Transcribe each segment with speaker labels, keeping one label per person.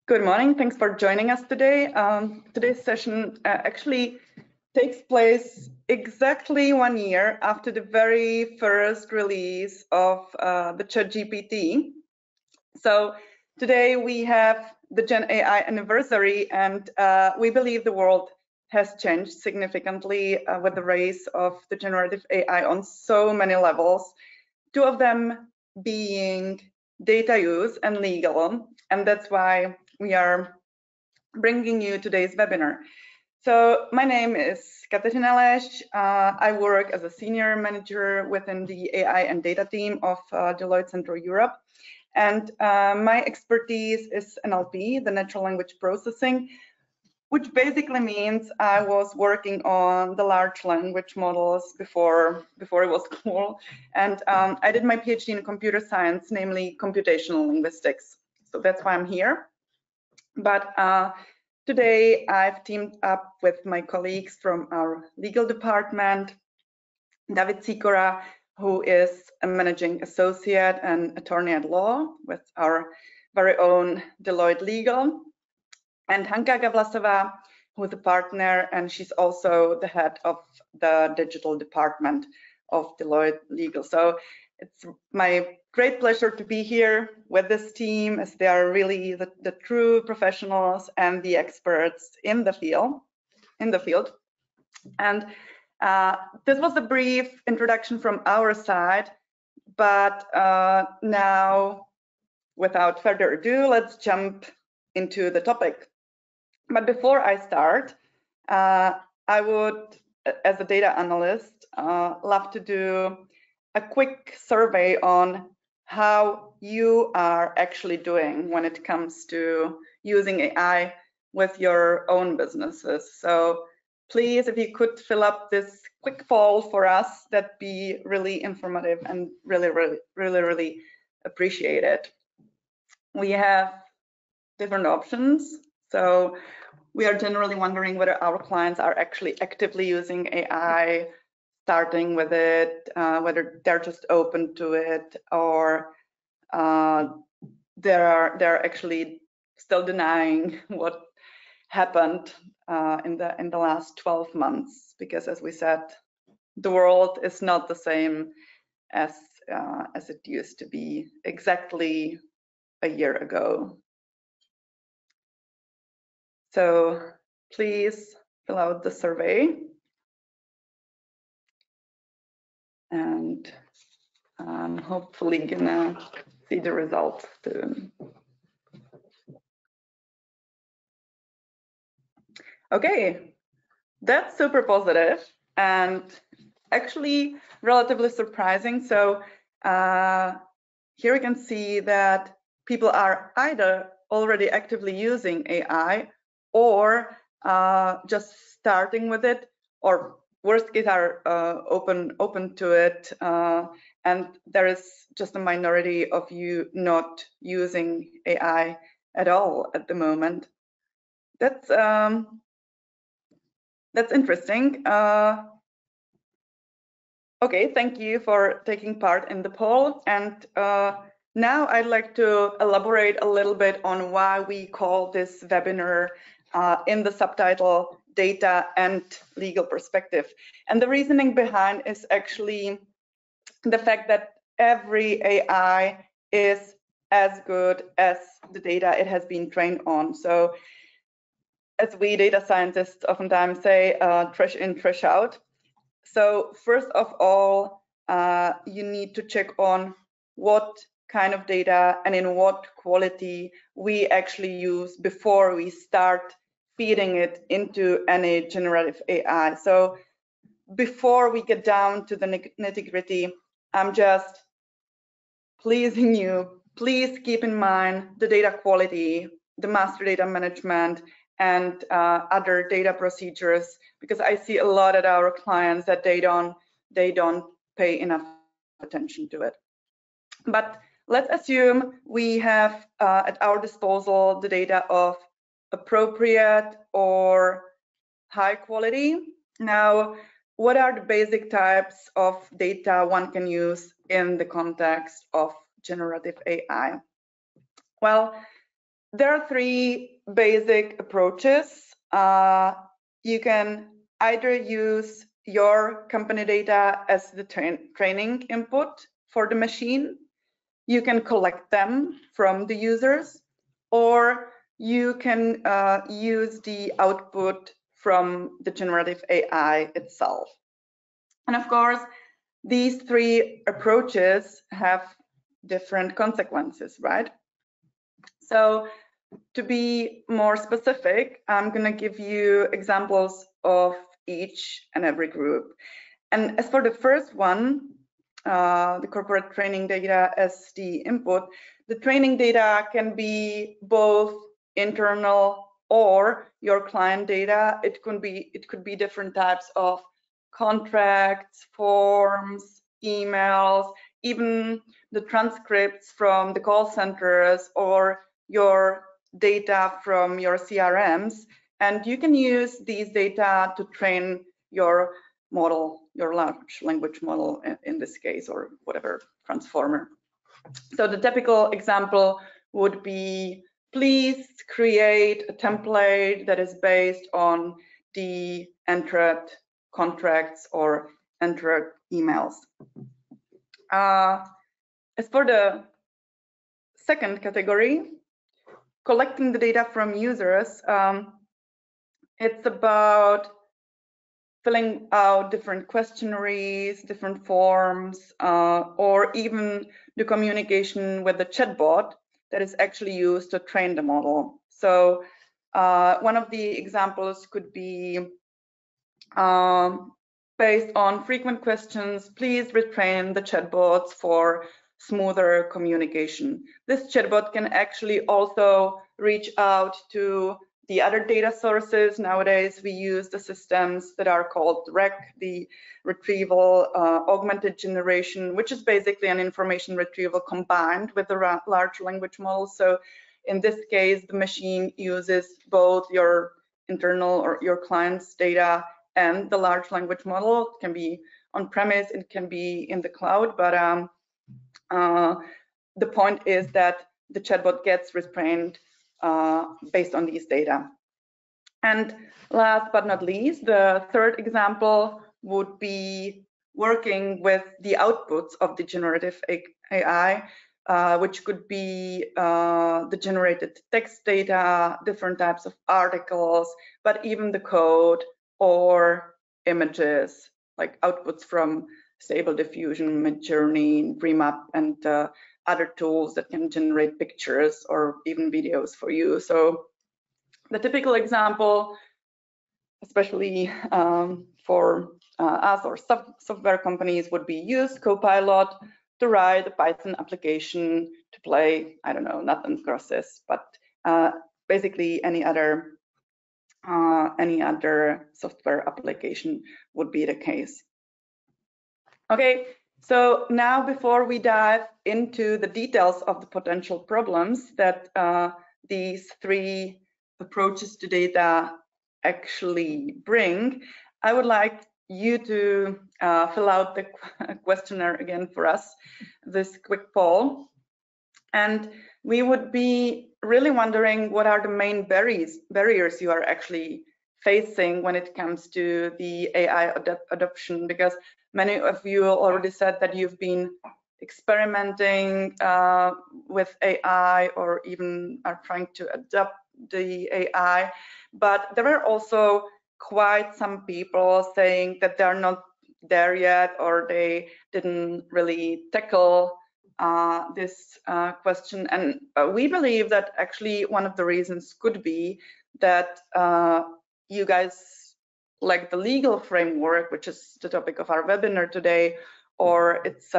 Speaker 1: Good morning. Thanks for joining us today. Today's session actually takes place exactly 1 year after the very first release of the ChatGPT. So today we have the GenAI anniversary, and we believe the world has changed significantly with the rise of the generative AI on so many levels, two of them being data use and legal, and that's why we are bringing you today's webinar. So my name is Kateřina Lesch. I work as a senior manager within the AI and data team of Deloitte Central Europe. And my expertise is NLP, the natural language processing, which basically means I was working on the large language models before it was cool. And I did my PhD in computer science, namely computational linguistics. So that's why I'm here. But today I've teamed up with my colleagues from our legal department, David Sikora, who is a managing associate and attorney at law with our very own Deloitte Legal, and Hanka Gavlasova, who is a partner, and she's also the head of the digital department of Deloitte Legal. So it's my great pleasure to be here with this team, as they are really the true professionals and the experts in the field. And this was a brief introduction from our side, but now, without further ado, let's jump into the topic. But before I start, I would, as a data analyst, love to do a quick survey on how you are actually doing when it comes to using AI with your own businesses. So please, if you could fill up this quick poll for us, that'd be really informative and really appreciate it. We have different options. So we are generally wondering whether our clients are actually actively using AI, starting with it, whether they're just open to it, or they're actually still denying what happened in the last 12 months. Because, as we said, the world is not the same as it used to be exactly a year ago. So please fill out the survey, and I'm hopefully gonna see the results soon. Okay, that's super positive and actually relatively surprising. So here we can see that people are either already actively using AI or just starting with it, or worst case are open to it, and there is just a minority of you not using AI at all at the moment. That's interesting. Okay, thank you for taking part in the poll, and now I'd like to elaborate a little bit on why we call this webinar in the subtitle Data and Legal Perspective. And the reasoning behind is actually the fact that every AI is as good as the data it has been trained on. So as we data scientists oftentimes say, trash in, trash out. So first of all, you need to check on what kind of data and in what quality we actually use before we start feeding it into any generative AI. So before we get down to the nitty-gritty, I'm just pleasing you, please keep in mind the data quality, the master data management, and other data procedures, because I see a lot at our clients that they don't pay enough attention to it. But let's assume we have at our disposal the data of appropriate or high quality. Now, what are the basic types of data one can use in the context of generative AI? Well, there are three basic approaches. You can either use your company data as the training input for the machine. You can collect them from the users, or you can use the output from the generative AI itself. And of course, these three approaches have different consequences, right? So to be more specific, I'm going to give you examples of each and every group. And as for the first one, the corporate training data as the input, the training data can be both internal or your client data. It could be different types of contracts, forms, emails, even the transcripts from the call centers or your data from your CRMs. And you can use these data to train your model, your large language model in this case, or whatever transformer. So the typical example would be, please create a template that is based on the entered contracts or entered emails. As for the second category, collecting the data from users, it's about filling out different questionnaires, different forms, or even the communication with the chatbot that is actually used to train the model. So one of the examples could be based on frequent questions, please retrain the chatbots for smoother communication. This chatbot can actually also reach out to the other data sources. Nowadays, we use the systems that are called RAG, the retrieval augmented generation, which is basically an information retrieval combined with a large language model. So in this case, the machine uses both your internal or your client's data and the large language model. It can be on-premise, it can be in the cloud, but the point is that the chatbot gets retrained based on these data. And last but not least, the third example would be working with the outputs of the generative AI, which could be the generated text data, different types of articles, but even the code or images, like outputs from Stable Diffusion, Midjourney, Dreamup, and other tools that can generate pictures or even videos for you. So the typical example, especially for us or software companies, would be use Copilot to write a Python application to play, I don't know, nuts and crosses, but basically any other software application would be the case. Okay, so now before we dive into the details of the potential problems that these three approaches to data actually bring, I would like you to fill out the questionnaire again for us, this quick poll. And we would be really wondering what are the main barriers you are actually facing when it comes to the AI adoption, because many of you already said that you've been experimenting with AI or even are trying to adopt the AI, but there are also quite some people saying that they're not there yet, or they didn't really tackle this question. And we believe that actually one of the reasons could be that you guys lack the legal framework, which is the topic of our webinar today, or it's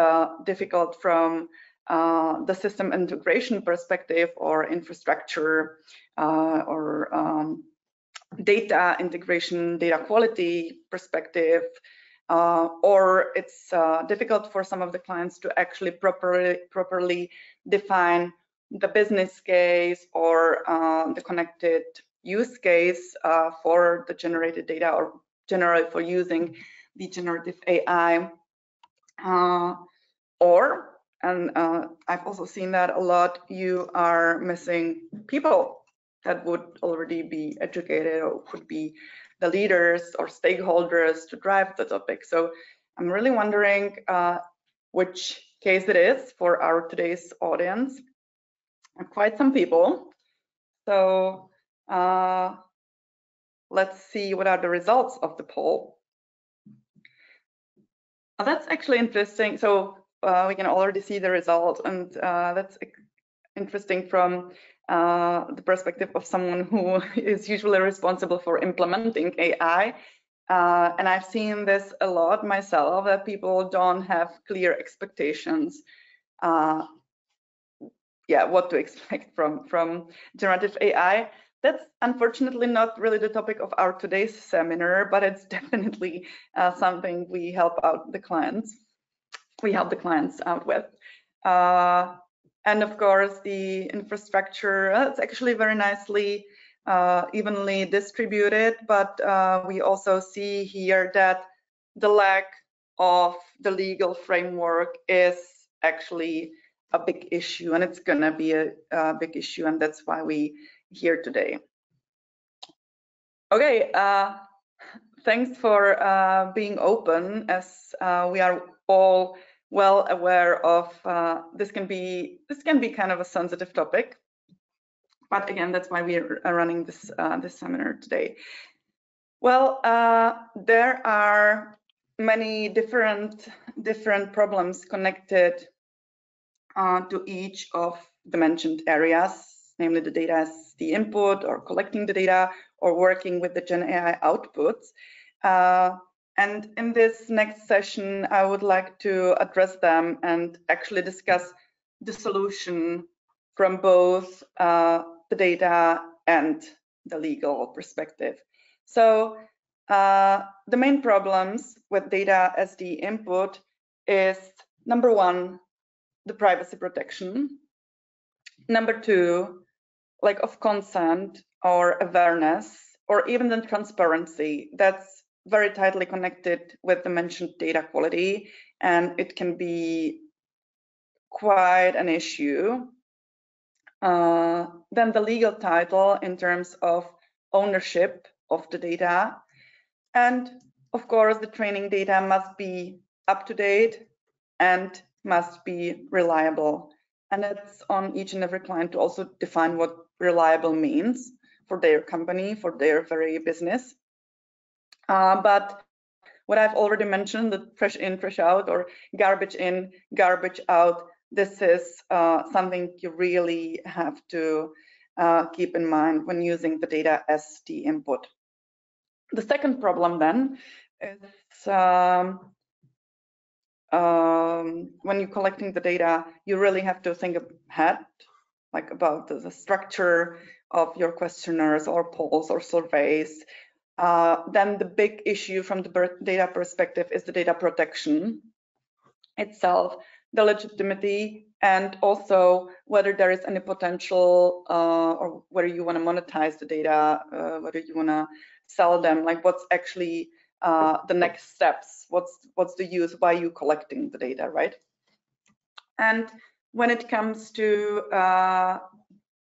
Speaker 1: difficult from the system integration perspective or infrastructure or data integration, data quality perspective, or it's difficult for some of the clients to actually properly define the business case or the connected use case for the generated data, or generally for using the generative AI. Or and I've also seen that a lot, you are missing people that would already be educated or could be the leaders or stakeholders to drive the topic. So I'm really wondering which case it is for our today's audience. Quite some people. So let's see what are the results of the poll. That's actually interesting. So we can already see the result, and that's interesting from the perspective of someone who is usually responsible for implementing AI. And I've seen this a lot myself, that people don't have clear expectations. What to expect from generative AI. That's unfortunately not really the topic of our today's seminar, but it's definitely something we help out the clients. We help the clients out with. And of course, the infrastructure, it's actually very nicely evenly distributed, but we also see here that the lack of the legal framework is actually a big issue, and it's gonna be a big issue, and that's why we here today. Okay, thanks for being open, as we are all well aware of this can be kind of a sensitive topic, but again, that's why we are running this this seminar today. Well, there are many different problems connected to each of the mentioned areas, namely the data as the input, or collecting the data, or working with the GenAI outputs. And in this next session, I would like to address them and actually discuss the solution from both the data and the legal perspective. So the main problems with data as the input is, number one, the privacy protection. Number two, lack of consent or awareness, or even the transparency. That's very tightly connected with the mentioned data quality, and it can be quite an issue. Then the legal title in terms of ownership of the data. And of course, the training data must be up to date and must be reliable. And it's on each and every client to also define what reliable means for their company, for their very business. But what I've already mentioned, the fresh in, fresh out, or garbage in, garbage out, this is something you really have to keep in mind when using the data as the input. The second problem then is when you're collecting the data, you really have to think ahead, like about the structure of your questionnaires or polls or surveys. Then the big issue from the data perspective is the data protection itself, the legitimacy, and also whether there is any potential or whether you want to monetize the data, whether you want to sell them, like what's actually the next steps, what's the use, why you collecting the data, right? And when it comes to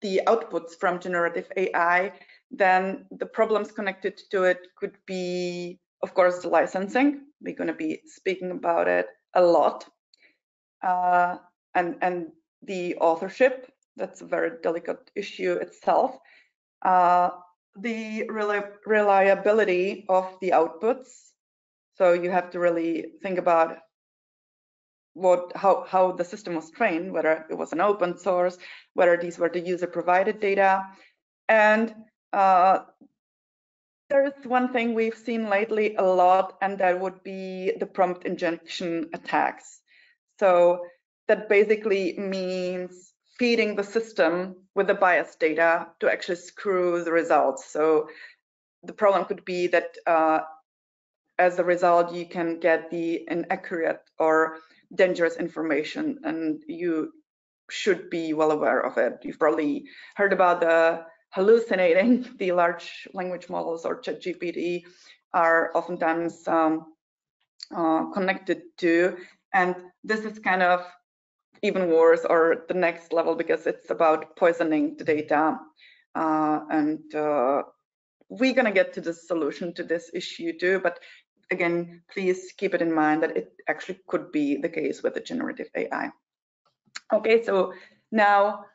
Speaker 1: the outputs from generative AI, then the problems connected to it could be, of course, the licensing. We're going to be speaking about it a lot. And the authorship, that's a very delicate issue itself. The reliability of the outputs. So you have to really think about how the system was trained, whether it was an open source, whether these were the user provided data. And there is one thing we've seen lately a lot, and that would be the prompt injection attacks. So that basically means feeding the system with the biased data to actually screw the results. So the problem could be that as a result, you can get the inaccurate or dangerous information, and you should be well aware of it. You've probably heard about the hallucinating. The large language models or ChatGPT are oftentimes connected to, and this is kind of even worse, or the next level, because it's about poisoning the data. We're going to get to the solution to this issue too, but again, please keep it in mind that it actually could be the case with the generative AI. Okay, so now,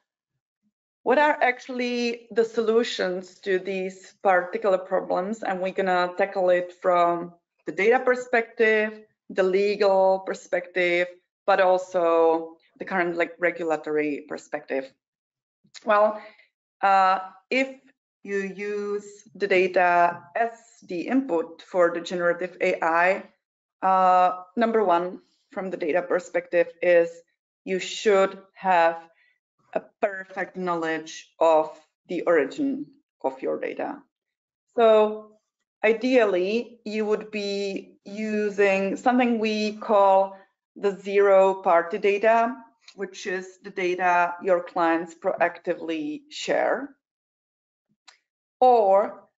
Speaker 1: what are actually the solutions to these particular problems? And we're gonna tackle it from the data perspective, the legal perspective, but also the current regulatory perspective. Well, if you use the data as the input for the generative AI, number one, from the data perspective, is you should have a perfect knowledge of the origin of your data. So ideally, you would be using something we call the zero-party data, which is the data your clients proactively share, or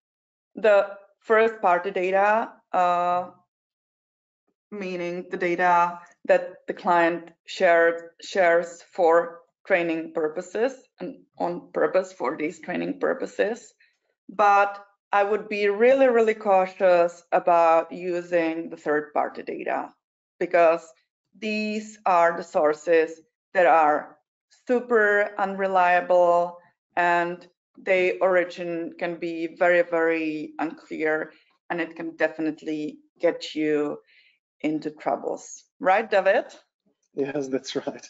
Speaker 1: the first-party data, meaning the data that the client shares for training purposes and on purpose for these training purposes. But I would be really, really cautious about using the third-party data, because these are the sources that are super unreliable, and their origin can be very, very unclear, and it can definitely get you into troubles. Right, David?
Speaker 2: Yes, that's right.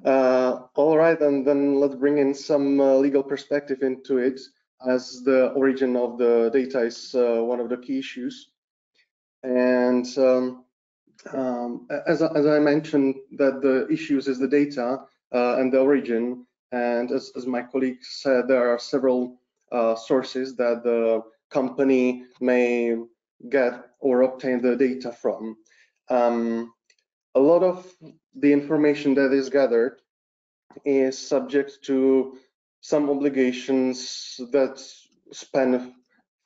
Speaker 2: All right, and then let's bring in some legal perspective into it, as the origin of the data is one of the key issues. And as I mentioned, that the issues is the data and the origin. And as my colleague said, there are several sources that the company may get or obtain the data from. A lot of the information that is gathered is subject to some obligations that span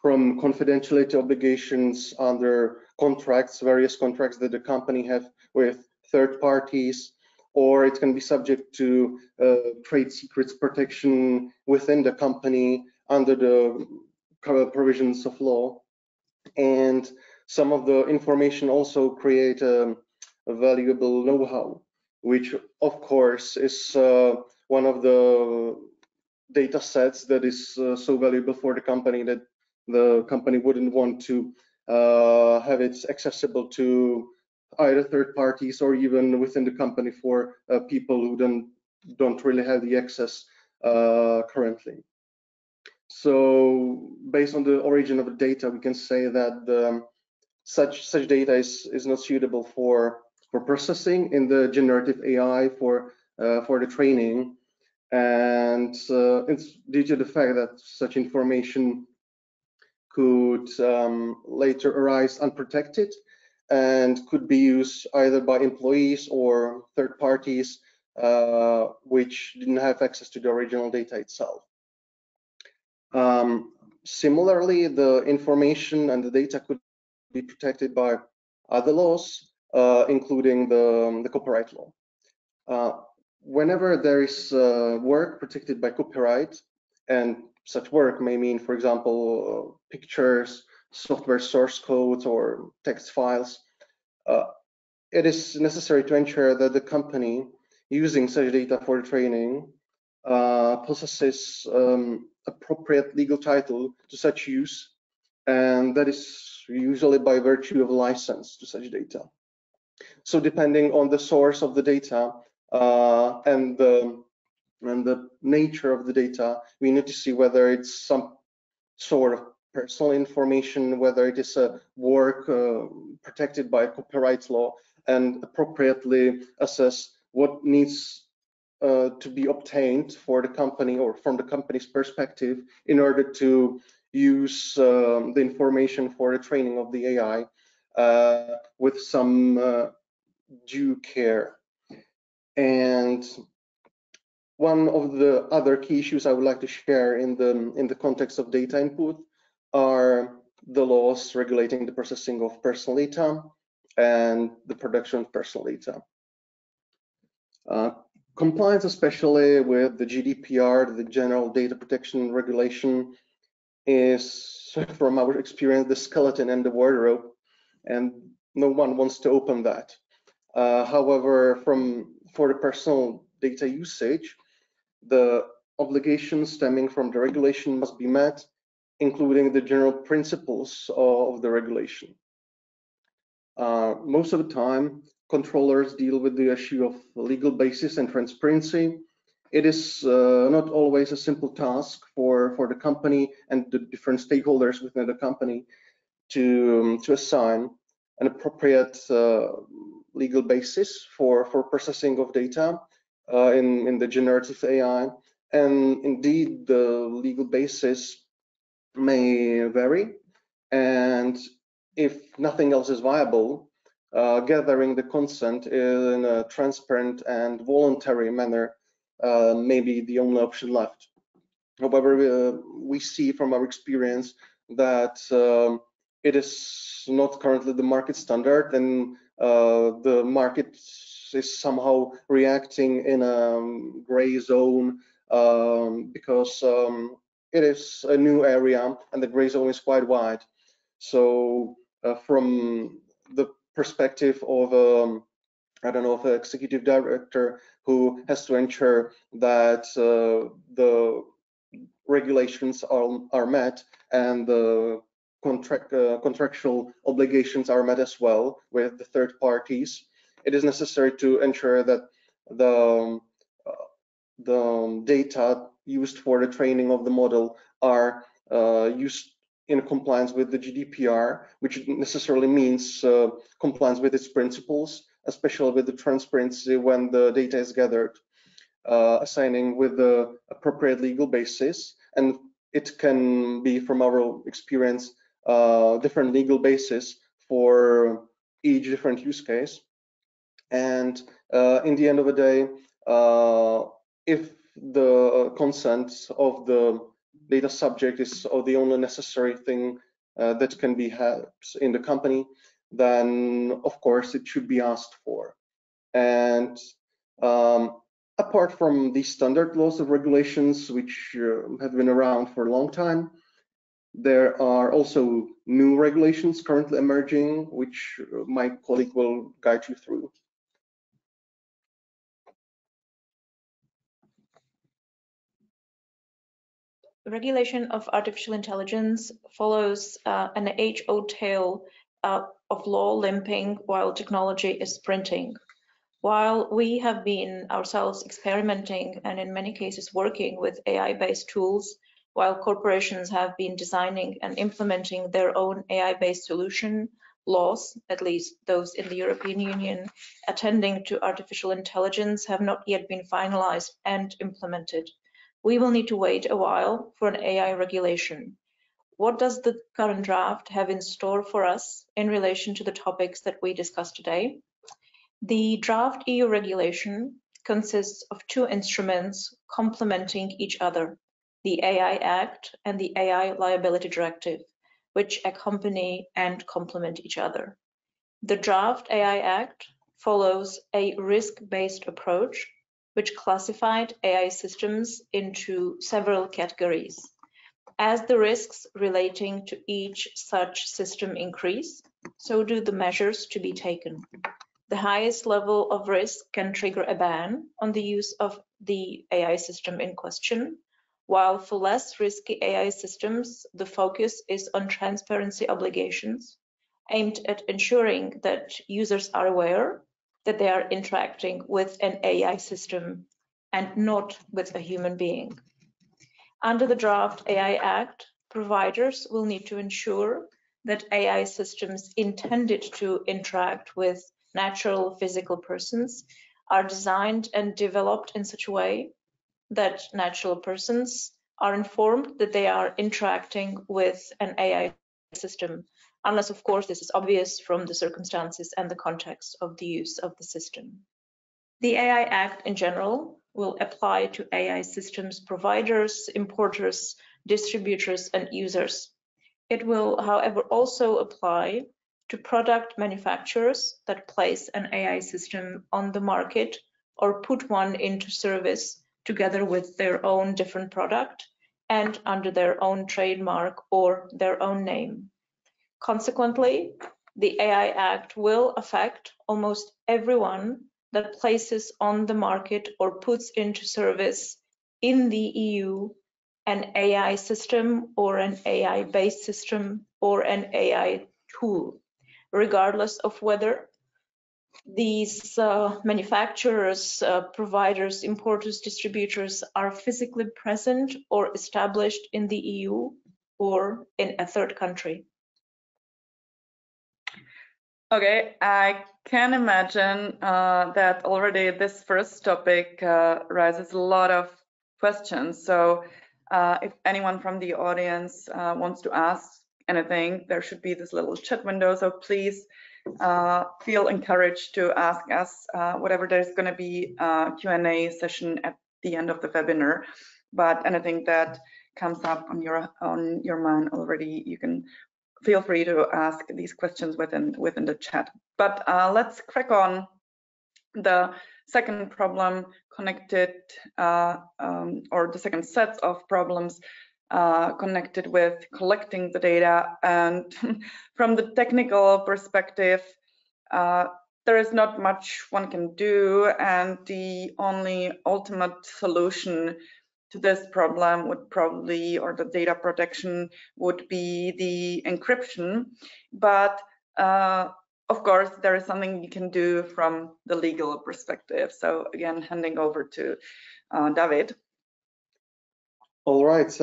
Speaker 2: from confidentiality obligations under contracts, various contracts that the company have with third parties, or it can be subject to trade secrets protection within the company under the provisions of law. And some of the information also create a valuable know-how, which of course is one of the data sets that is so valuable for the company that the company wouldn't want to have it accessible to either third parties or even within the company for people who don't really have the access currently. So based on the origin of the data, we can say that such data is not suitable for processing in the generative AI for the training, and it's due to the fact that such information could later arise unprotected and could be used either by employees or third parties which didn't have access to the original data itself. Similarly, the information and the data could be protected by other laws, including the copyright law. Whenever there is work protected by copyright, and such work may mean, for example, pictures, software source codes, or text files, it is necessary to ensure that the company using such data for training possesses appropriate legal title to such use, and that is usually by virtue of a license to such data. So depending on the source of the data and the nature of the data, we need to see whether it's some sort of personal information, whether it is a work protected by copyright law, and appropriately assess what needs to be obtained for the company or from the company's perspective in order to use the information for the training of the AI with some due care. And one of the other key issues I would like to share in the context of data input are the laws regulating the processing of personal data and the production of personal data. compliance, especially with the GDPR, the General Data Protection Regulation, is, from our experience, the skeleton in the wardrobe, and no one wants to open that. However, for the personal data usage, the obligations stemming from the regulation must be met, including the general principles of the regulation. Most of the time, controllers deal with the issue of legal basis and transparency. It is not always a simple task for the company and the different stakeholders within the company to assign an appropriate legal basis for processing of data in the generative AI. And indeed, the legal basis may vary. And if nothing else is viable, gathering the consent in a transparent and voluntary manner may be the only option left. However, we see from our experience that it is not currently the market standard, and the market is somehow reacting in a gray zone because it is a new area and the gray zone is quite wide. So from the perspective of I don't know, of an executive director who has to ensure that the regulations are met and the contractual obligations are met as well with the third parties, it is necessary to ensure that the data used for the training of the model are used in compliance with the GDPR, which necessarily means compliance with its principles, especially with the transparency when the data is gathered, assigning with the appropriate legal basis. And it can be, from our experience, different legal basis for each different use case. And in the end of the day, if the consent of the data subject is the only necessary thing that can be had in the company, then of course it should be asked for. And apart from these standard laws of regulations, which have been around for a long time, there are also new regulations currently emerging, which my colleague will guide you through.
Speaker 3: Regulation of artificial intelligence follows an age-old tale of law limping while technology is sprinting. While we have been ourselves experimenting and in many cases working with AI-based tools, while corporations have been designing and implementing their own AI-based solution, laws, at least those in the European Union, attending to artificial intelligence have not yet been finalized and implemented. We will need to wait a while for an AI regulation. What does the current draft have in store for us in relation to the topics that we discussed today? The draft EU regulation consists of two instruments complementing each other, the AI Act and the AI Liability Directive, which accompany and complement each other. The draft AI Act follows a risk-based approach which classified AI systems into several categories. As the risks relating to each such system increase, so do the measures to be taken. The highest level of risk can trigger a ban on the use of the AI system in question, while for less risky AI systems, the focus is on transparency obligations aimed at ensuring that users are aware that they are interacting with an AI system and not with a human being. Under the draft AI Act, providers will need to ensure that AI systems intended to interact with natural physical persons are designed and developed in such a way that natural persons are informed that they are interacting with an AI system, unless of course this is obvious from the circumstances and the context of the use of the system. The AI Act in general will apply to AI systems providers, importers, distributors, and users. It will, however, also apply to product manufacturers that place an AI system on the market or put one into service together with their own different product and under their own trademark or their own name. Consequently, the AI Act will affect almost everyone that places on the market or puts into service in the EU an AI system or an AI-based system or an AI tool, regardless of whether these manufacturers, providers, importers, distributors are physically present or established in the EU or in a third country.
Speaker 1: Okay, I can imagine that already this first topic raises a lot of questions. So if anyone from the audience wants to ask anything, there should be this little chat window. So please feel encouraged to ask us whatever. There's going to be a Q&A session at the end of the webinar. But anything that comes up on your mind already, you can feel free to ask these questions within the chat. But let's crack on. The second problem connected, or the second set of problems connected with collecting the data. And from the technical perspective, there is not much one can do, and the only ultimate solution to this problem would probably, or the data protection would be the encryption. But of course, there is something you can do from the legal perspective. So again, handing over to David.
Speaker 2: All right.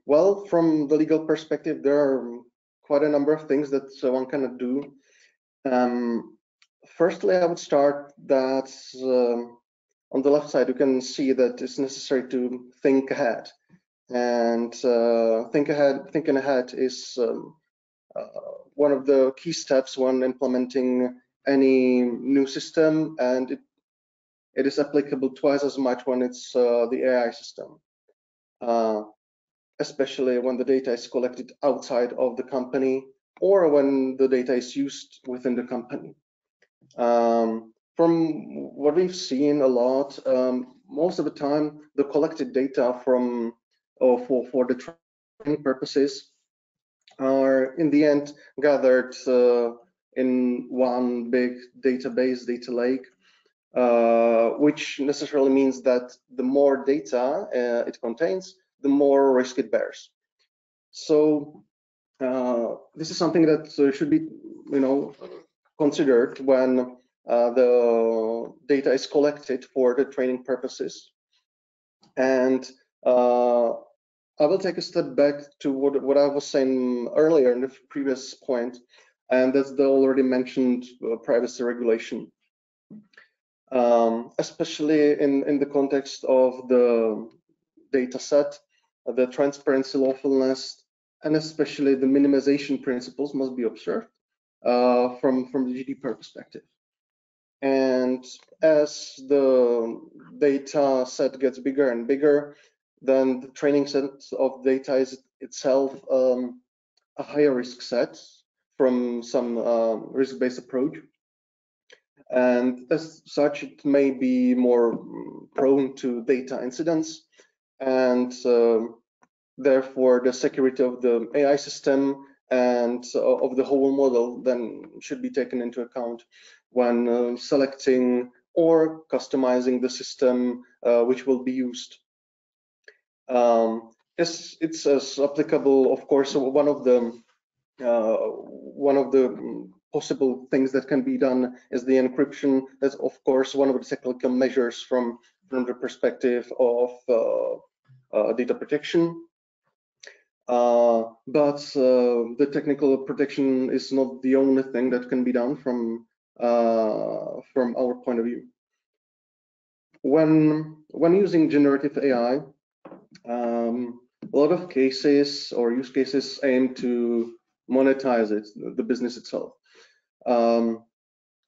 Speaker 2: Well, from the legal perspective, there are quite a number of things that one can do. Firstly, I would start that on the left side, you can see that it's necessary to think ahead. And thinking ahead is one of the key steps when implementing any new system, and it is applicable twice as much when it's the AI system, especially when the data is collected outside of the company or when the data is used within the company. From what we've seen a lot, most of the time, the collected data from for the training purposes are in the end gathered in one big database, data lake, which necessarily means that the more data it contains, the more risk it bears. So this is something that should be, considered when the data is collected for the training purposes. And I will take a step back to what I was saying earlier in the previous point, and that's the already mentioned privacy regulation, especially in the context of the data set, the transparency, lawfulness, and especially the minimization principles must be observed from the GDPR perspective. And as the data set gets bigger and bigger, then the training set of data is itself a higher risk set from some risk-based approach. And as such, it may be more prone to data incidents, and therefore the security of the AI system and of the whole model then should be taken into account when selecting or customizing the system which will be used. It's as applicable, of course. One of the possible things that can be done is the encryption. That's of course one of the technical measures from the perspective of data protection. But the technical protection is not the only thing that can be done from our point of view. When using generative AI, a lot of cases or use cases aim to monetize it, the business itself.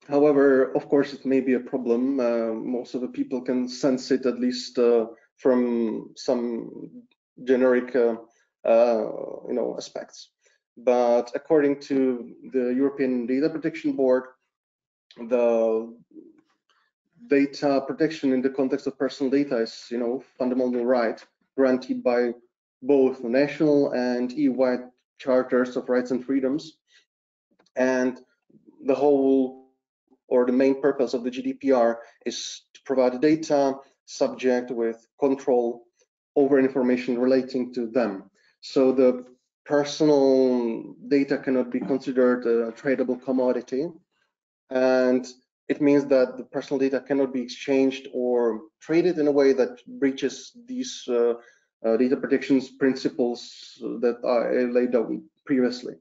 Speaker 2: However, of course, it may be a problem. Most of the people can sense it, at least from some generic aspects. But according to the European Data Protection Board, data protection in the context of personal data is, fundamental right granted by both national and EU-wide charters of rights and freedoms. And the whole or the main purpose of the GDPR is to provide data subject with control over information relating to them. So the personal data cannot be considered a tradable commodity, and it means that the personal data cannot be exchanged or traded in a way that breaches these data protections principles that I laid out previously.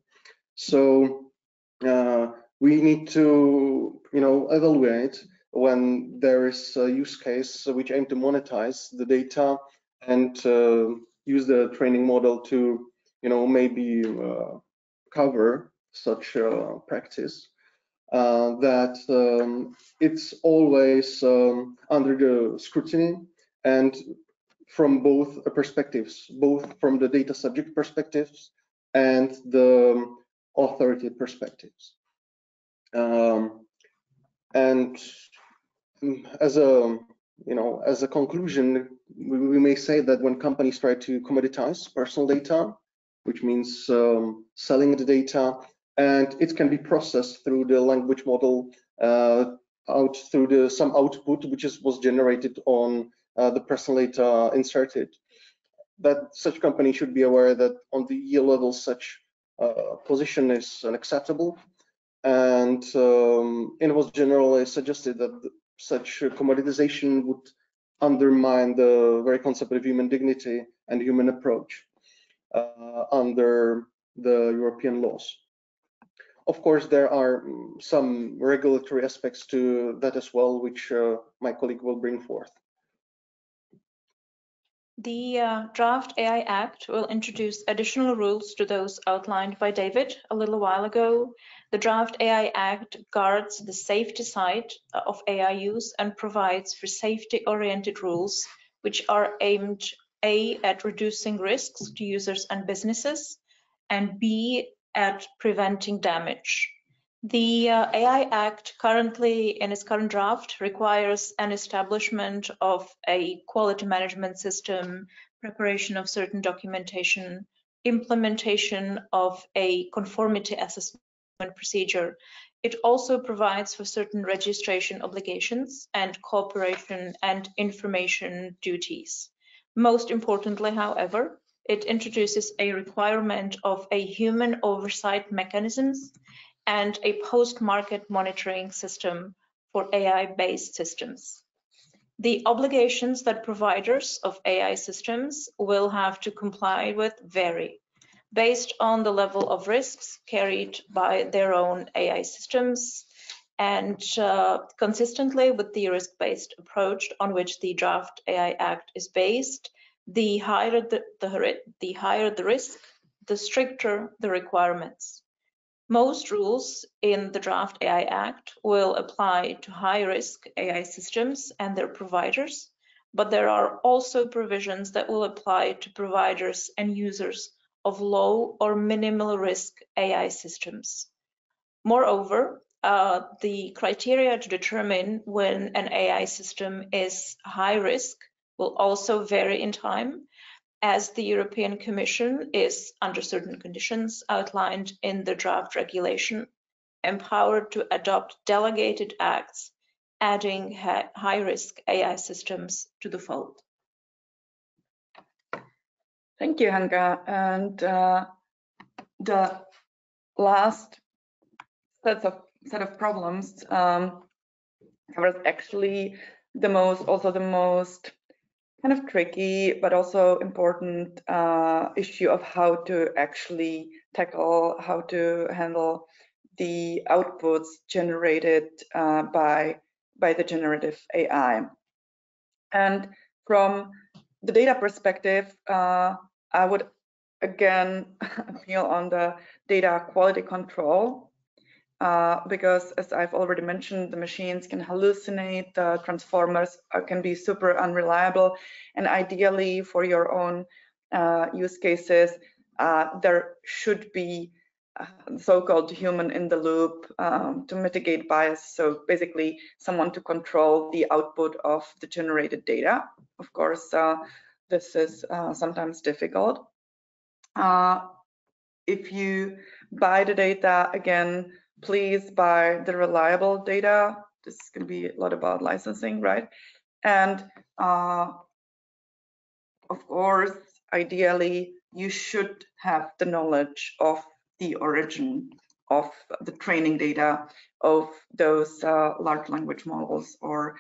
Speaker 2: So we need to, evaluate when there is a use case which aim to monetize the data and use the training model to, maybe cover such practice. That it's always under the scrutiny and from both perspectives, both from the data subject perspectives and the authority perspectives. And as a conclusion, we may say that when companies try to commoditize personal data, which means selling the data, and it can be processed through the language model out through some output which was generated on the personal data inserted, that such company should be aware that on the EU level such position is unacceptable. And it was generally suggested that such commoditization would undermine the very concept of human dignity and human approach under the European laws. Of course, there are some regulatory aspects to that as well, which my colleague will bring forth.
Speaker 3: The Draft AI Act will introduce additional rules to those outlined by David a little while ago. The Draft AI Act guards the safety side of AI use and provides for safety-oriented rules, which are aimed A, at reducing risks to users and businesses, and B, at preventing damage. The AI Act currently, in its current draft, requires an establishment of a quality management system, preparation of certain documentation, implementation of a conformity assessment procedure. It also provides for certain registration obligations and cooperation and information duties. Most importantly, however, it introduces a requirement of a human oversight mechanisms and a post-market monitoring system for AI-based systems. The obligations that providers of AI systems will have to comply with vary based on the level of risks carried by their own AI systems and consistently with the risk-based approach on which the Draft AI Act is based. The higher the risk, the stricter the requirements. Most rules in the Draft AI Act will apply to high-risk AI systems and their providers, but there are also provisions that will apply to providers and users of low or minimal risk AI systems. Moreover, the criteria to determine when an AI system is high risk will also vary in time, as the European Commission is, under certain conditions outlined in the draft regulation, empowered to adopt delegated acts, adding high-risk AI systems to the fold.
Speaker 1: Thank you, Hanka. And the last set of problems covers actually the most kind of tricky but also important issue of how to actually tackle, how to handle the outputs generated by the generative AI. And from the data perspective, I would again appeal on the data quality control, because as I've already mentioned, the machines can hallucinate, the transformers can be super unreliable, and ideally for your own use cases, there should be so-called human in the loop to mitigate bias. So basically someone to control the output of the generated data. Of course, this is sometimes difficult. If you buy the data, again, please buy the reliable data. This is going to be a lot about licensing, right? And of course, ideally, you should have the knowledge of the origin of the training data of those large language models or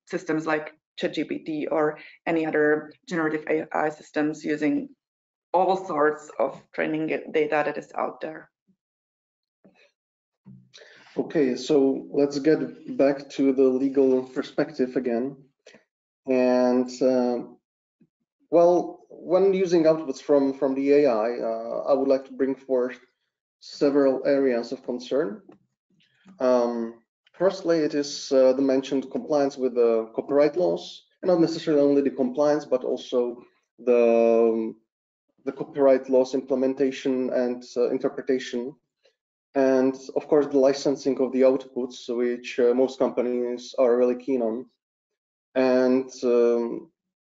Speaker 1: systems like ChatGPT or any other generative AI systems using all sorts of training data that is out there.
Speaker 2: Okay, so let's get back to the legal perspective again. And well, when using outputs from the AI, I would like to bring forth several areas of concern. Firstly, it is the mentioned compliance with the copyright laws, and not necessarily only the compliance, but also the copyright laws implementation and interpretation, and of course the licensing of the outputs, which most companies are really keen on. And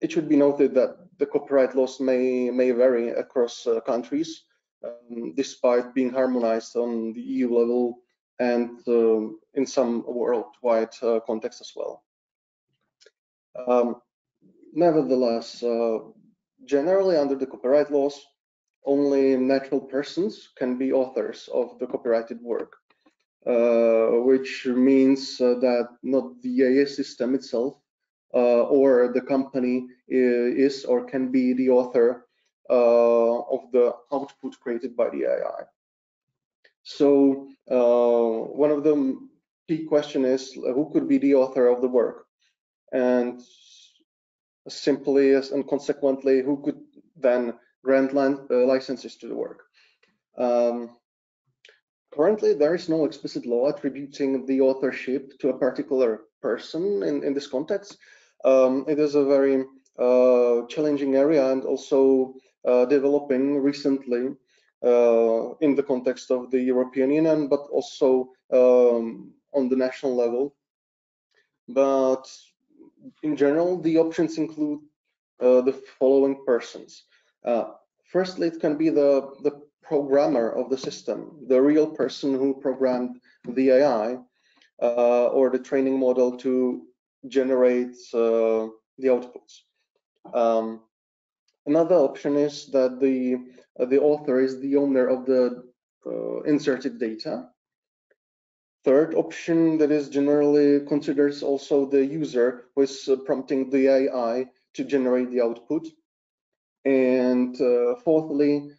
Speaker 2: it should be noted that the copyright laws may vary across countries, despite being harmonized on the EU level and in some worldwide context as well. Nevertheless, generally under the copyright laws, only natural persons can be authors of the copyrighted work, which means that not the AI system itself or the company is or can be the author of the output created by the AI. So one of the key question is who could be the author of the work, and simply and consequently who could then grant licenses to the work. Currently, there is no explicit law attributing the authorship to a particular person in this context. It is a very challenging area and also developing recently in the context of the European Union, but also on the national level. But in general, the options include the following persons. Firstly, it can be the programmer of the system, the real person who programmed the AI or the training model to generate the outputs. Another option is that the author is the owner of the inserted data. Third option that is generally considers also the user who is prompting the AI to generate the output. And fourthly,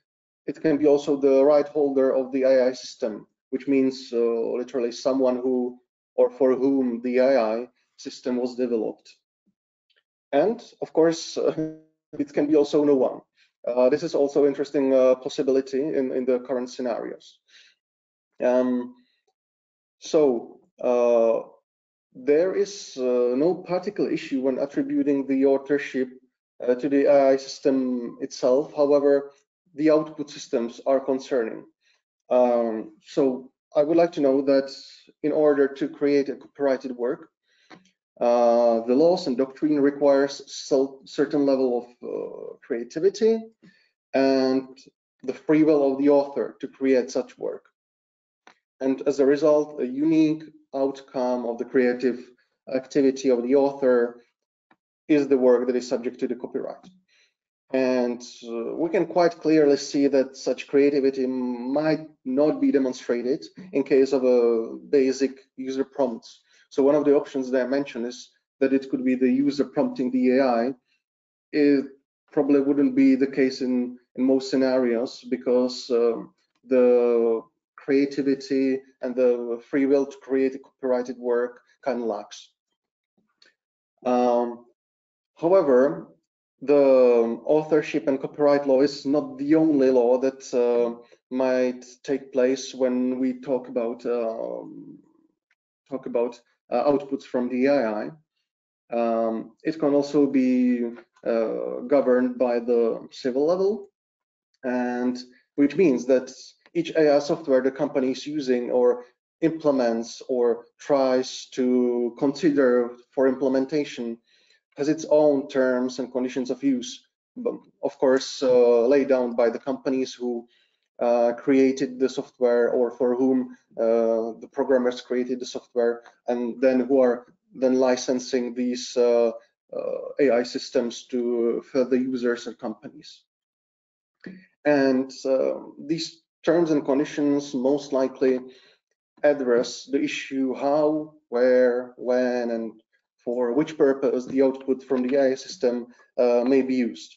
Speaker 2: it can be also the right holder of the AI system, which means literally someone who or for whom the AI system was developed. And of course, it can be also no one. This is also interesting possibility in the current scenarios. So there is no particular issue when attributing the authorship to the AI system itself. However, the output systems are concerning. So I would like to know that in order to create a copyrighted work, the laws and doctrine requires certain level of creativity and the free will of the author to create such work. And as a result, a unique outcome of the creative activity of the author is the work that is subject to the copyright. And we can quite clearly see that such creativity might not be demonstrated in case of a basic user prompts. So one of the options that I mentioned is that it could be the user prompting the AI. It probably wouldn't be the case in most scenarios because the creativity and the free will to create a copyrighted work kind of lacks. However, the authorship and copyright law is not the only law that might take place when we talk about outputs from the AI. It can also be governed by the civil level, and which means that each AI software the company is using or implements or tries to consider for implementation has its own terms and conditions of use, of course, laid down by the companies who created the software or for whom the programmers created the software, and then who are then licensing these AI systems to further users and companies. And these terms and conditions most likely address the issue how, where, when, and for which purpose the output from the AI system may be used.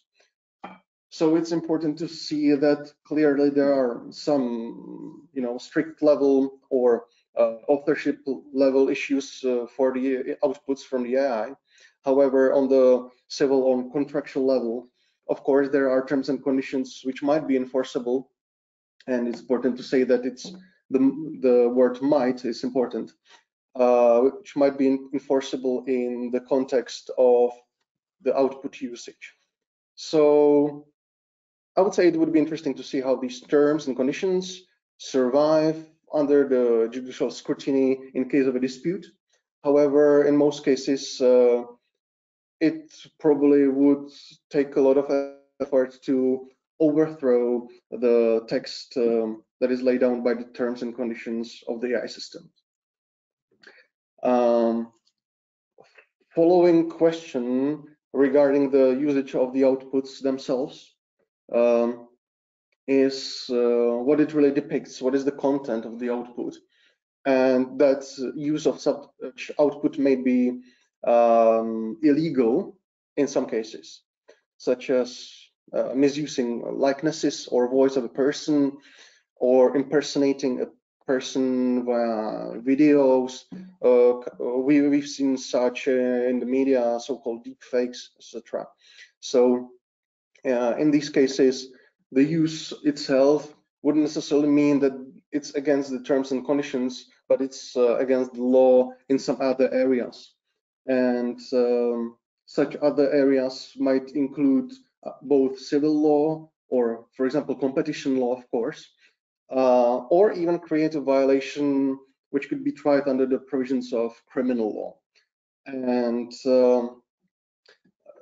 Speaker 2: So it's important to see that clearly there are some, strict level or authorship level issues for the outputs from the AI. However, on the civil or contractual level, of course, there are terms and conditions which might be enforceable, and it's important to say that it's the word might is important, which might be enforceable in the context of the output usage. So I would say it would be interesting to see how these terms and conditions survive under the judicial scrutiny in case of a dispute. However, in most cases, it probably would take a lot of effort to overthrow the text that is laid down by the terms and conditions of the AI system. Following question regarding the usage of the outputs themselves is what it really depicts, what is the content of the output, and that use of such output may be illegal in some cases, such as misusing likenesses or voice of a person, or impersonating a person via videos. We've seen such in the media, so-called deepfakes, etc. So in these cases, the use itself wouldn't necessarily mean that it's against the terms and conditions, but it's against the law in some other areas. And such other areas might include both civil law or, for example, competition law, of course, or even create a violation which could be tried under the provisions of criminal law. And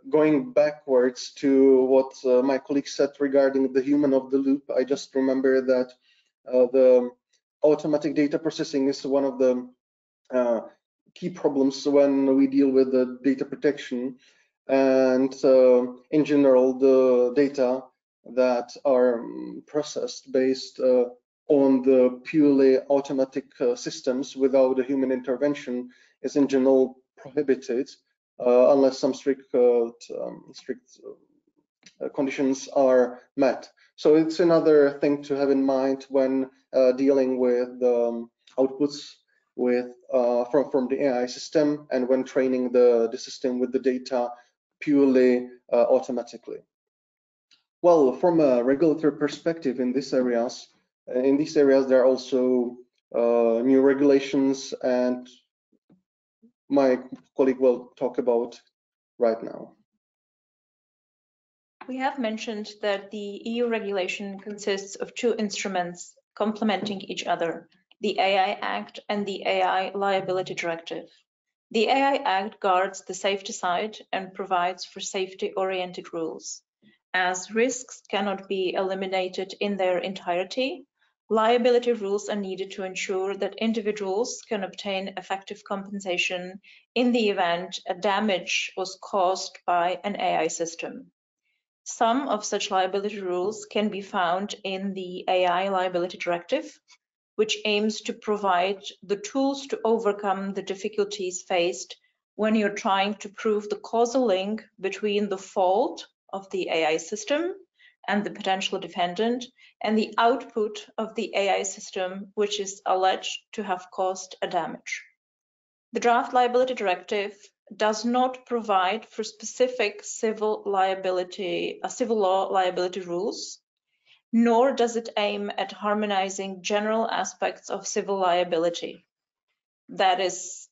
Speaker 2: going backwards to what my colleague said regarding the human of the loop, I just remember that the automatic data processing is one of the key problems when we deal with the data protection. And in general, the data that are processed based on the purely automatic systems without a human intervention is in general prohibited unless some strict conditions are met. So it's another thing to have in mind when dealing with outputs from the AI system, and when training the system with the data purely automatically. Well, from a regulatory perspective, in these areas there are also new regulations, and my colleague will talk about right now.
Speaker 3: We have mentioned that the EU regulation consists of two instruments complementing each other, the AI Act and the AI Liability Directive. The AI Act guards the safety side and provides for safety-oriented rules. As risks cannot be eliminated in their entirety, liability rules are needed to ensure that individuals can obtain effective compensation in the event a damage was caused by an AI system. Some of such liability rules can be found in the AI Liability Directive, which aims to provide the tools to overcome the difficulties faced when you're trying to prove the causal link between the fault of the AI system and the potential defendant and the output of the AI system, which is alleged to have caused a damage. The draft liability directive does not provide for specific civil law liability rules, nor does it aim at harmonizing general aspects of civil liability. That is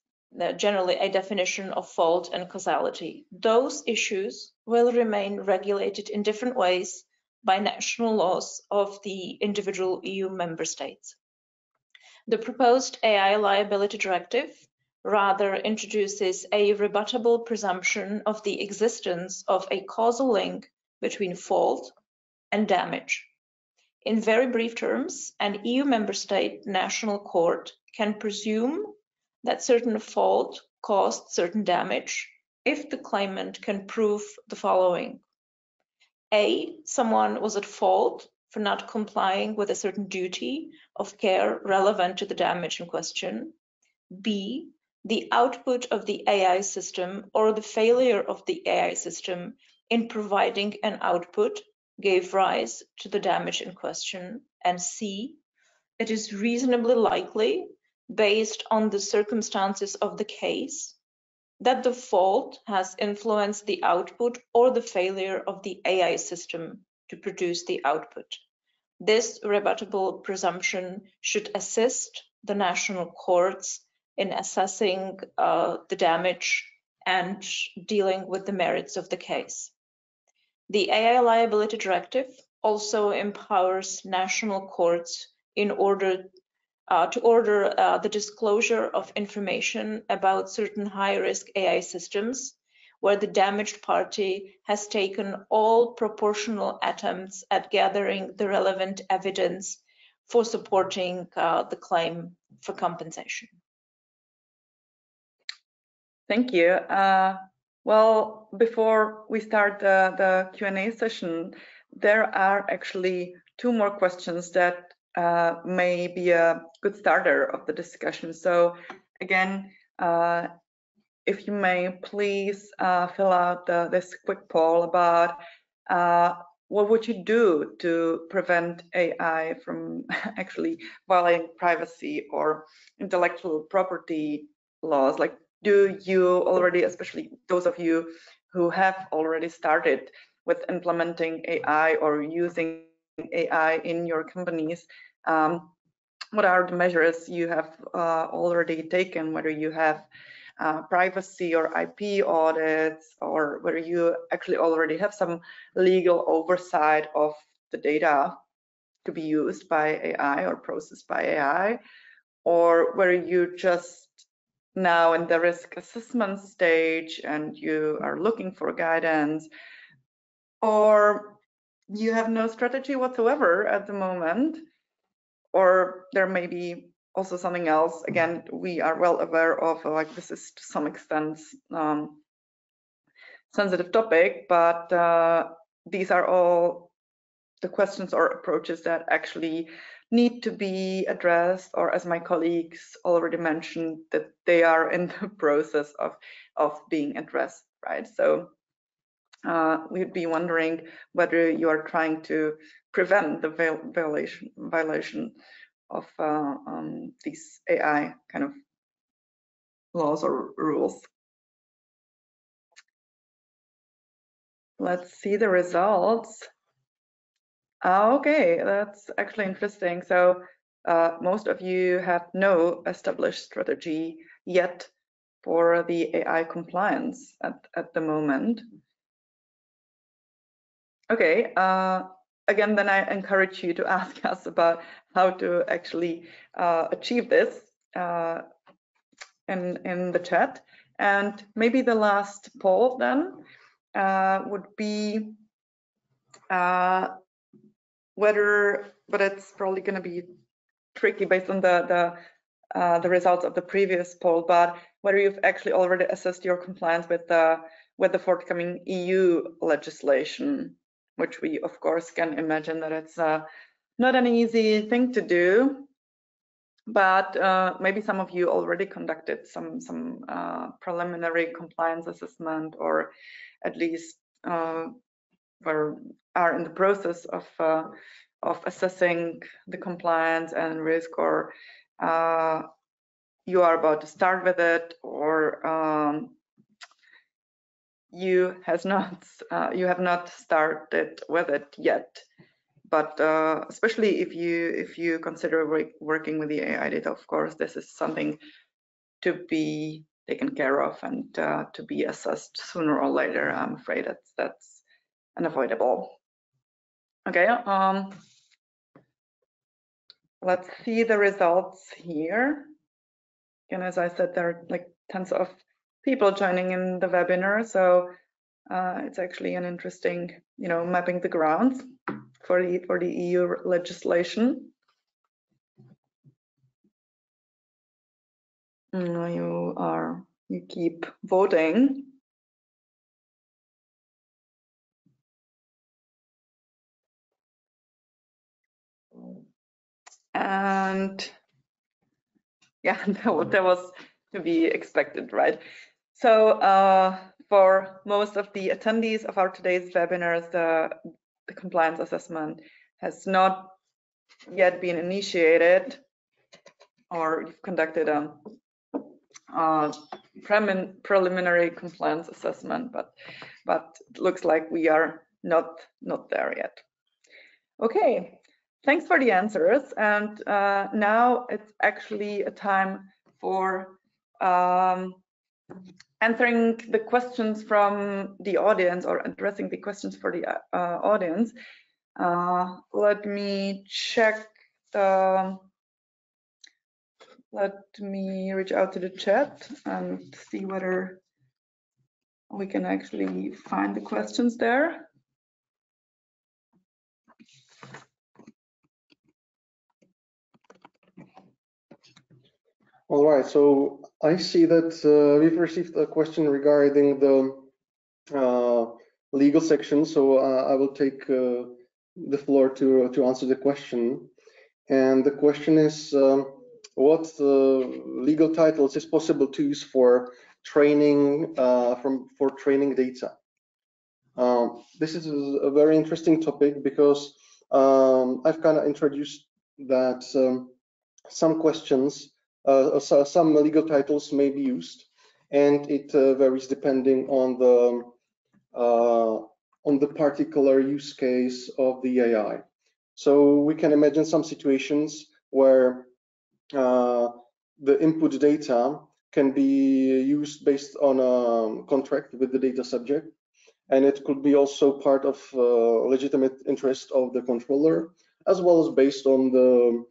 Speaker 3: generally a definition of fault and causality. Those issues will remain regulated in different ways by national laws of the individual EU member states. The proposed AI liability directive rather introduces a rebuttable presumption of the existence of a causal link between fault and damage. In very brief terms, an EU member state national court can presume that certain fault caused certain damage if the claimant can prove the following. A, someone was at fault for not complying with a certain duty of care relevant to the damage in question. B, the output of the AI system or the failure of the AI system in providing an output gave rise to the damage in question. And C, it is reasonably likely, based on the circumstances of the case, that the fault has influenced the output or the failure of the AI system to produce the output. This rebuttable presumption should assist the national courts in assessing the damage and dealing with the merits of the case. The AI liability directive also empowers national courts in order to order the disclosure of information about certain high-risk AI systems where the damaged party has taken all proportional attempts at gathering the relevant evidence for supporting the claim for compensation.
Speaker 1: Thank you. Well, before we start the Q&A session, there are actually two more questions that may be a good starter of the discussion. So again, if you may please fill out this quick poll about what would you do to prevent AI from actually violating privacy or intellectual property laws? Like, do you already, especially those of you who have already started with implementing AI or using AI in your companies, what are the measures you have already taken, whether you have privacy or IP audits, or whether you actually already have some legal oversight of the data to be used by AI or processed by AI, or whether you just now in the risk assessment stage and you are looking for guidance, or you have no strategy whatsoever at the moment, or there may be also something else. Again, we are well aware of like this is to some extent sensitive topic, but these are all the questions or approaches that actually need to be addressed, or as my colleagues already mentioned, that they are in the process of being addressed, right? So we'd be wondering whether you are trying to prevent the violation of these AI kind of laws or rules. Let's see the results. Okay, that's actually interesting. So most of you have no established strategy yet for the AI compliance at the moment. Okay, again, then I encourage you to ask us about how to actually achieve this in the chat. And maybe the last poll then would be whether, but it's probably going to be tricky based on the results of the previous poll, but whether you've actually already assessed your compliance with the forthcoming EU legislation, which we of course can imagine that it's not an easy thing to do, but maybe some of you already conducted some preliminary compliance assessment, or at least are in the process of assessing the compliance and risk, or you are about to start with it, or you have not started with it yet. But especially if you consider working with the AI data, of course, this is something to be taken care of and to be assessed sooner or later. I'm afraid that's unavoidable. Okay, let's see the results here. And as I said, there are like tons of people joining in the webinar, so it's actually an interesting, mapping the grounds for the EU legislation. You keep voting. And yeah, that was to be expected, right? So for most of the attendees of our today's webinars, the compliance assessment has not yet been initiated, or you've conducted a preliminary compliance assessment, but it looks like we are not there yet. Okay, thanks for the answers. And now it's actually a time for answering the questions from the audience, or addressing the questions for the audience. Let me check let me reach out to the chat and see whether we can actually find the questions there.
Speaker 2: All right, so I see that we've received a question regarding the legal section, so I will take the floor to answer the question. And the question is, what legal titles is possible to use for training training data? This is a very interesting topic, because I've kind of introduced that some questions, some legal titles may be used, and it varies depending on the particular use case of the AI. So we can imagine some situations where the input data can be used based on a contract with the data subject, and it could be also part of legitimate interest of the controller, as well as based on the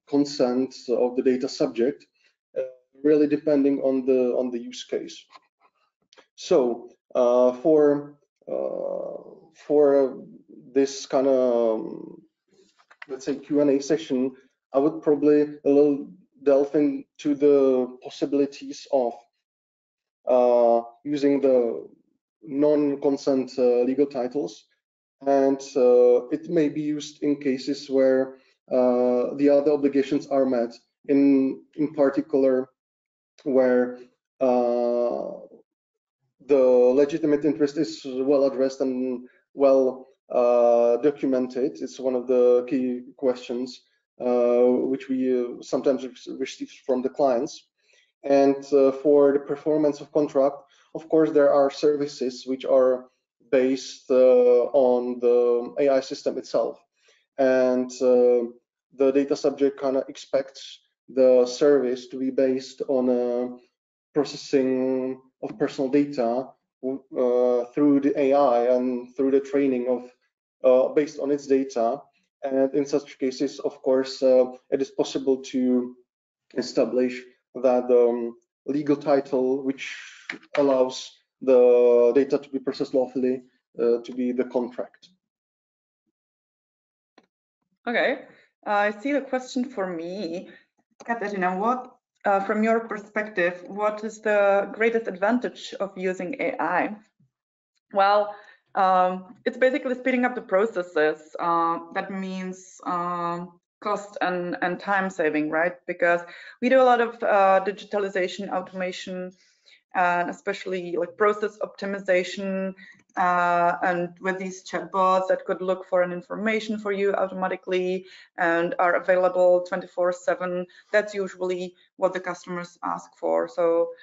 Speaker 2: consent of the data subject, really depending on the use case. So for this kind of, let's say, Q&A session, I would probably a little delve into the possibilities of using the non-consent legal titles, and it may be used in cases where the other obligations are met, in particular where the legitimate interest is well addressed and well documented. It's one of the key questions which we sometimes receive from the clients. And for the performance of contract, of course, there are services which are based on the AI system itself, and the data subject kind of expects the service to be based on processing of personal data through the AI and through the training of based on its data. And in such cases, of course, it is possible to establish that the legal title which allows the data to be processed lawfully to be the contract.
Speaker 1: Okay, I see the question for me. Kateřina, what, from your perspective, what is the greatest advantage of using AI? Well, it's basically speeding up the processes. That means cost and time saving, right? Because we do a lot of digitalization, automation, and especially like process optimization, and with these chatbots that could look for an information for you automatically and are available 24/7. That's usually what the customers ask for. So,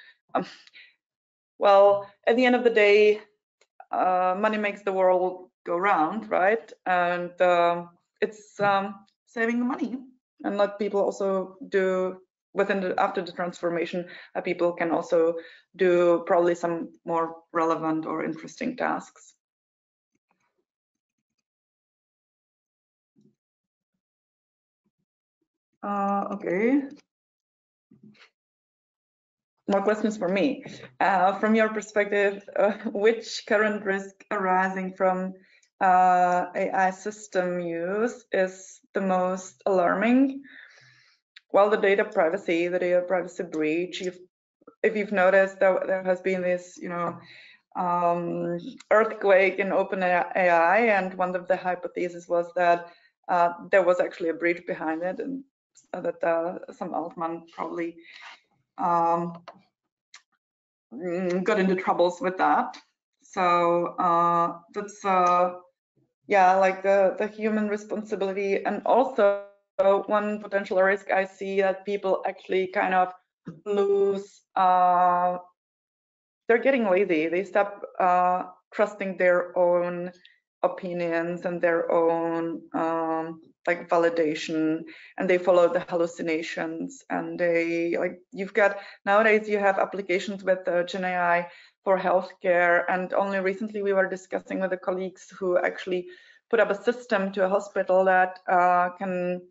Speaker 1: well, at the end of the day, money makes the world go round, right? And it's saving the money, and let people also do after the transformation, people can also do probably some more relevant or interesting tasks. Okay. More questions for me. From your perspective, which current risk arising from AI system use is the most alarming? Well, the data privacy breach. If you've noticed, there has been this, earthquake in OpenAI, and one of the hypotheses was that there was actually a breach behind it, and that some Altman probably got into troubles with that. So that's yeah, like the human responsibility, and also one potential risk I see that people actually kind of lose. They're getting lazy. They stop trusting their own opinions and their own like validation, and they follow the hallucinations, and they nowadays you have applications with GenAI for healthcare, and only recently we were discussing with the colleagues who actually put up a system to a hospital that can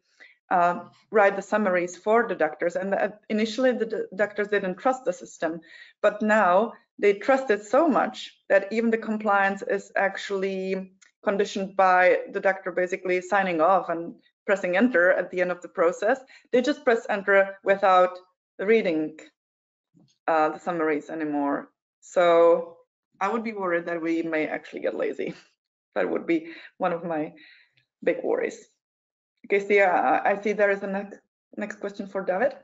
Speaker 1: write the summaries for the doctors, and initially the doctors didn't trust the system, but now they trust it so much that even the compliance is actually conditioned by the doctor basically signing off and pressing enter at the end of the process. They just press enter without reading the summaries anymore. So I would be worried that we may actually get lazy. That would be one of my big worries. Okay, so yeah, I see there is a next question for David.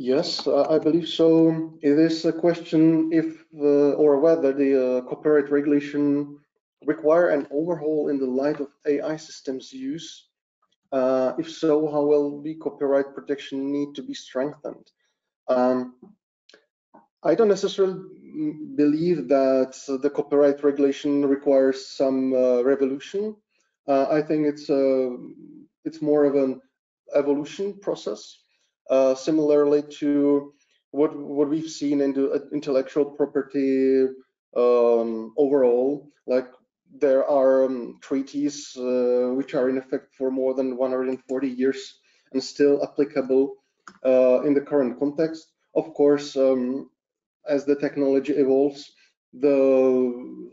Speaker 2: Yes, I believe so. It is a question if or whether the copyright regulation require an overhaul in the light of AI systems use. If so, how will the copyright protection need to be strengthened? I don't necessarily believe that the copyright regulation requires some revolution. I think it's more of an evolution process, similarly to what we've seen in the intellectual property overall. Like there are treaties which are in effect for more than 140 years and still applicable in the current context. Of course, as the technology evolves, the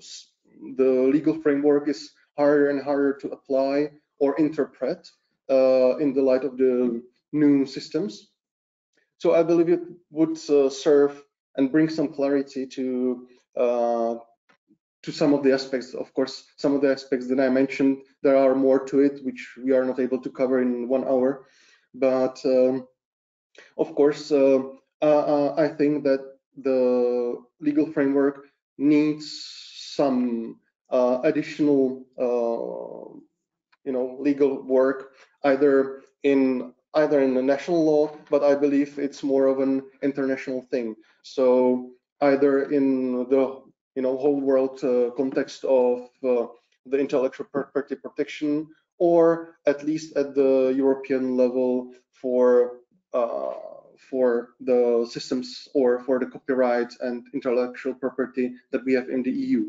Speaker 2: legal framework is harder and harder to apply or interpret in the light of the new systems. So I believe it would serve and bring some clarity to some of the aspects. Of course, some of the aspects that I mentioned, there are more to it, which we are not able to cover in 1 hour. But of course, I think that the legal framework needs some additional, legal work, either in the national law, but I believe it's more of an international thing. So either in the whole world context of the intellectual property protection, or at least at the European level for the systems or for the copyright and intellectual property that we have in the EU.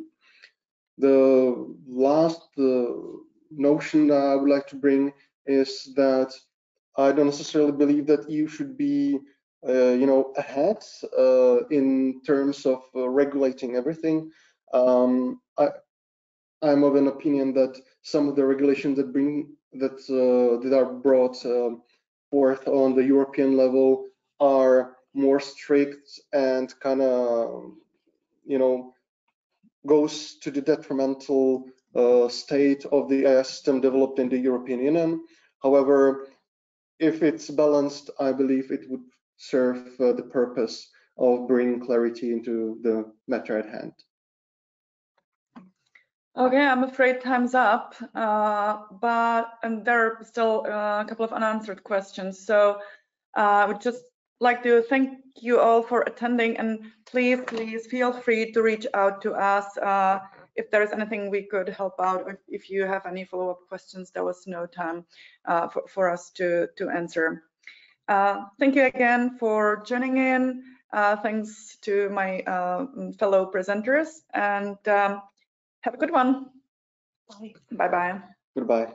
Speaker 2: The last notion that I would like to bring is that I don't necessarily believe that EU should be ahead in terms of regulating everything. I'm of an opinion that some of the regulations that are brought forth on the European level are more strict and kind of goes to the detrimental state of the AI system developed in the European Union. However, if it's balanced, I believe it would serve the purpose of bringing clarity into the matter at hand.
Speaker 1: Okay, I'm afraid time's up, but there are still a couple of unanswered questions. So I would just like to thank you all for attending, and please feel free to reach out to us if there is anything we could help out, or if you have any follow-up questions. There was no time for us to answer. Thank you again for joining in. Thanks to my fellow presenters, and have a good one. Bye. Bye-bye.
Speaker 2: Goodbye.